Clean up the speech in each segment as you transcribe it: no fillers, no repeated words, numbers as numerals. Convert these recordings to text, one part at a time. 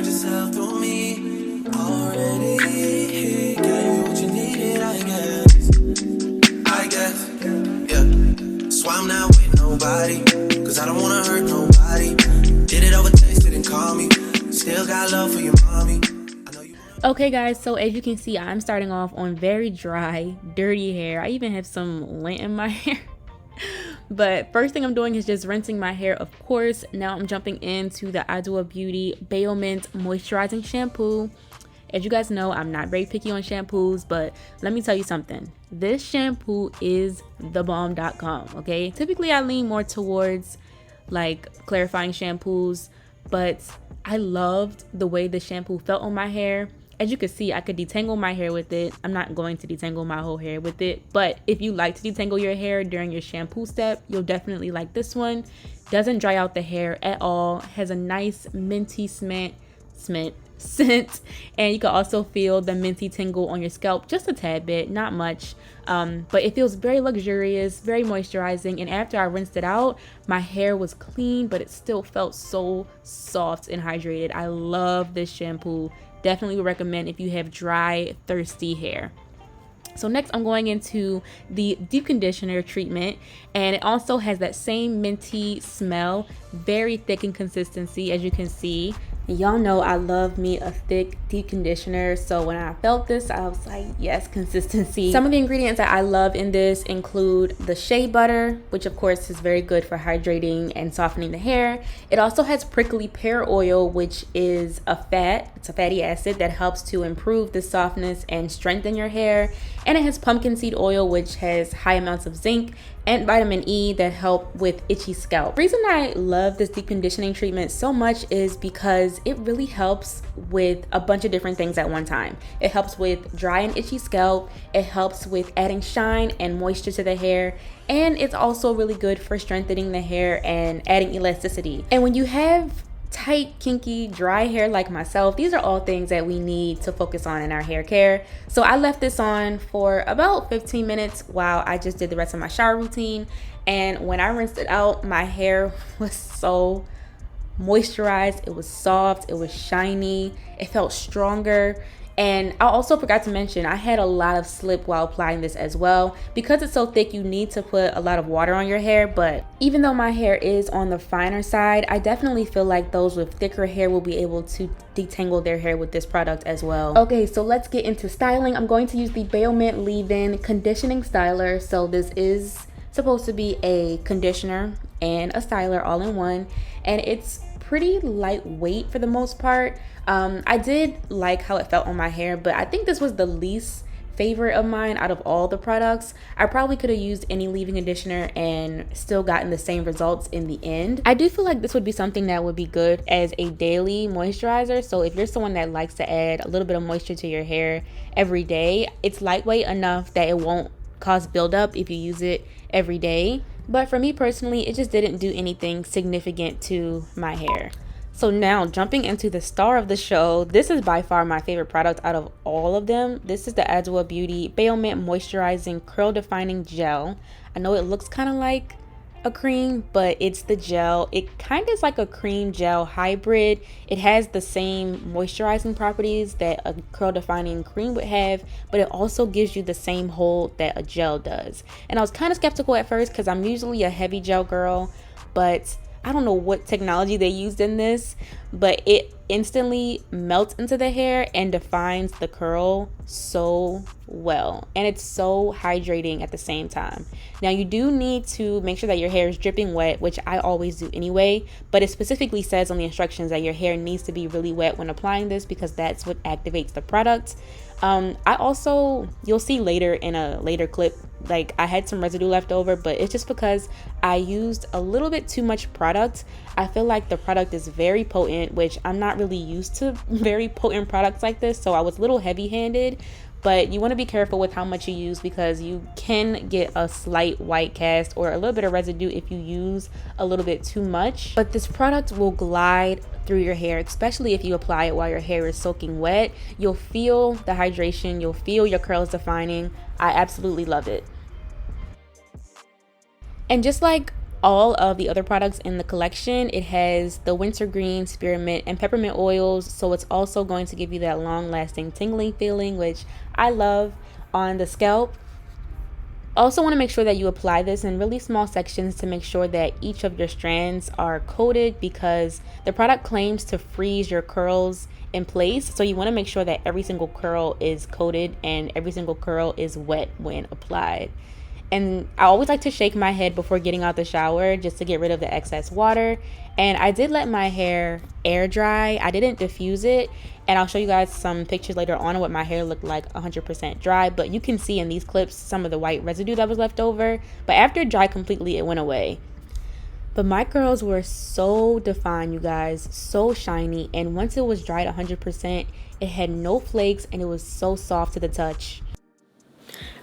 turned yourself to me. Already gave you what you needed, I guess, yeah. So I'm not with nobody, cause I don't wanna hurt nobody. Did it over text, didn't call me. Still got love for your mommy. Okay guys, so as you can see, I'm starting off on very dry, dirty hair. I even have some lint in my hair. But first thing I'm doing is just rinsing my hair, of course. Now I'm jumping into the Adwoa Beauty Baomint Moisturizing Shampoo. As you guys know, I'm not very picky on shampoos, but let me tell you something. This shampoo is thebomb.com, okay? Typically I lean more towards like clarifying shampoos, but I loved the way the shampoo felt on my hair. As you can see, I could detangle my hair with it. I'm not going to detangle my whole hair with it, but if you like to detangle your hair during your shampoo step, you'll definitely like this one. Doesn't dry out the hair at all. Has a nice minty scent, and you can also feel the minty tingle on your scalp just a tad bit, not much, but it feels very luxurious, very moisturizing. And after I rinsed it out, my hair was clean, but it still felt so soft and hydrated. I love this shampoo. Definitely would recommend if you have dry, thirsty hair. So next I'm going into the deep conditioner treatment, and it also has that same minty smell, very thick in consistency, as you can see. Y'all know I love me a thick deep conditioner, so when I felt this I was like, yes, consistency. Some of the ingredients that I love in this include the shea butter, which of course is very good for hydrating and softening the hair. It also has prickly pear oil, which is a fat, it's a fatty acid that helps to improve the softness and strengthen your hair. And it has pumpkin seed oil, which has high amounts of zinc and vitamin E that help with itchy scalp. The reason I love this deep conditioning treatment so much is because it really helps with a bunch of different things at one time. It helps with dry and itchy scalp, it helps with adding shine and moisture to the hair, and it's also really good for strengthening the hair and adding elasticity. And when you have tight, kinky, dry hair like myself, these are all things that we need to focus on in our hair care. So I left this on for about 15 minutes while I just did the rest of my shower routine, and when I rinsed it out, my hair was so moisturized, it was soft, it was shiny, it felt stronger. And I also forgot to mention, I had a lot of slip while applying this as well. Because it's so thick, you need to put a lot of water on your hair, but even though my hair is on the finer side, I definitely feel like those with thicker hair will be able to detangle their hair with this product as well. Okay, so let's get into styling. I'm going to use the Baomint Leave-In Conditioning Styler. So this is supposed to be a conditioner and a styler all in one, and it's pretty lightweight for the most part. I did like how it felt on my hair, but I think this was the least favorite of mine out of all the products. I probably could have used any leave-in conditioner and still gotten the same results in the end. I do feel like this would be something that would be good as a daily moisturizer. So if you're someone that likes to add a little bit of moisture to your hair every day, it's lightweight enough that it won't cause buildup if you use it every day. But for me personally, it just didn't do anything significant to my hair. So now jumping into the star of the show, this is by far my favorite product out of all of them. This is the Adwoa Beauty Baomint Moisturizing Curl Defining Gel. I know it looks kind of like a cream, but it's the gel. It kind of is like a cream gel hybrid. It has the same moisturizing properties that a curl defining cream would have, but it also gives you the same hold that a gel does. And I was kind of skeptical at first because I'm usually a heavy gel girl, but I don't know what technology they used in this, but it instantly melts into the hair and defines the curl so well, and it's so hydrating at the same time. Now you do need to make sure that your hair is dripping wet, which I always do anyway, but it specifically says on the instructions that your hair needs to be really wet when applying this because that's what activates the product. I also, you'll see later in a later clip, like I had some residue left over, but it's just because I used a little bit too much product. I feel like the product is very potent, which I'm not really used to very potent products like this, so I was a little heavy-handed. But you want to be careful with how much you use because you can get a slight white cast or a little bit of residue if you use a little bit too much. But this product will glide through your hair, especially if you apply it while your hair is soaking wet. You'll feel the hydration, you'll feel your curls defining. I absolutely love it. And just like all of the other products in the collection. It has the wintergreen, spearmint, and peppermint oils, so it's also going to give you that long-lasting tingling feeling, which I love on the scalp. Also want to make sure that you apply this in really small sections to make sure that each of your strands are coated, because the product claims to freeze your curls in place. So you want to make sure that every single curl is coated and every single curl is wet when applied. And I always like to shake my head before getting out the shower just to get rid of the excess water. And I did let my hair air dry. I didn't diffuse it. And I'll show you guys some pictures later on of what my hair looked like 100% dry. But you can see in these clips some of the white residue that was left over. But after it dried completely, it went away. But my curls were so defined, you guys, so shiny. And once it was dried 100%, it had no flakes and it was so soft to the touch.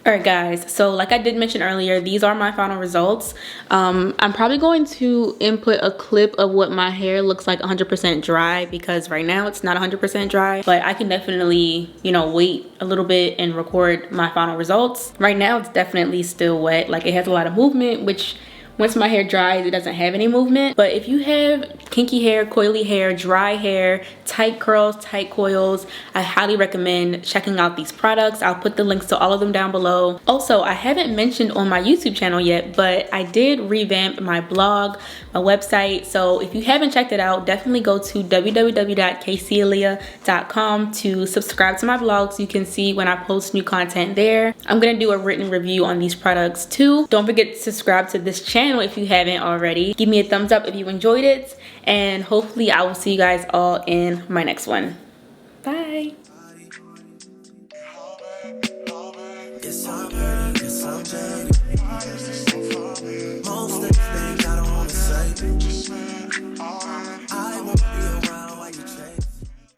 Alright guys, so like I did mention earlier, these are my final results. I'm probably going to input a clip of what my hair looks like 100% dry, because right now it's not 100% dry, but I can definitely, you know, wait a little bit and record my final results. Right now it's definitely still wet, like it has a lot of movement, which once my hair dries, it doesn't have any movement. But if you have kinky hair, coily hair, dry hair, tight curls, tight coils, I highly recommend checking out these products. I'll put the links to all of them down below. Also, I haven't mentioned on my YouTube channel yet, but I did revamp my blog, my website. So if you haven't checked it out, definitely go to www.kaicealia.com to subscribe to my blog so you can see when I post new content there. I'm gonna do a written review on these products too. Don't forget to subscribe to this channel if you haven't already. Give me a thumbs up if you enjoyed it, and hopefully I will see you guys all in my next one. Bye.